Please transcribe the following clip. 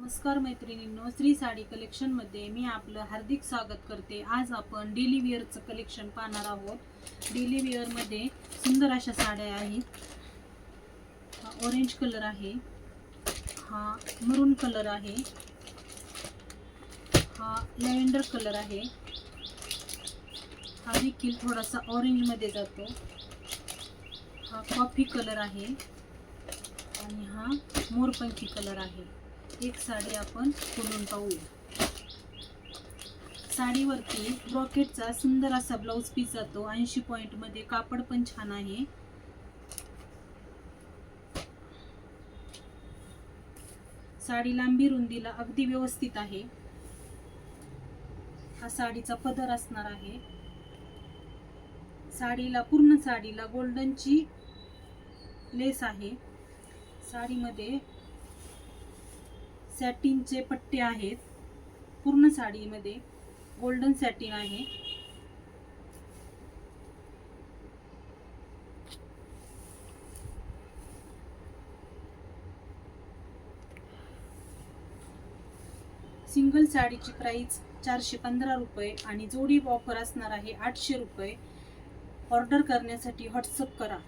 नमस्कार मैत्रिणींनो, श्री साडी कलेक्शन मध्ये मी आपलं हार्दिक स्वागत करते। आज आपण डेली वेअरचं कलेक्शन पाहणार आहोत। डेली वेअर मध्ये सुंदर अशा साड्या आहेत। हा ऑरेंज कलर आहे, हा मरून कलर आहे, हा लॅव्हेंडर कलर आहे, हा देखील थोडासा ऑरेंज मध्ये जातो, हा कॉफी कलर आहे आणि हा मोरपंखी कलर आहे। एक साडी आपण खोलून पाहूया। साडीवरती ब्रॉकेटचा सुंदर असा ब्लाउज पीस जातो। 80 पॉइंट मध्ये कापड पण छान आहे। साडी लांबी रुंदीला अगदी व्यवस्थित आहे। हा साडीचा पदर असणार आहे। पूर्ण साडीला गोल्डनची लेस आहे। साडीमध्ये सॅटिनचे पट्टे आहेत। पूर्ण साडीमध्ये गोल्डन सॅटिन आहे। सिंगल साडीची प्राइस 415 रुपये आणि जोडी ऑफर असणार आहे 800 रुपये। ऑर्डर करण्यासाठी व्हॉट्सअप करा।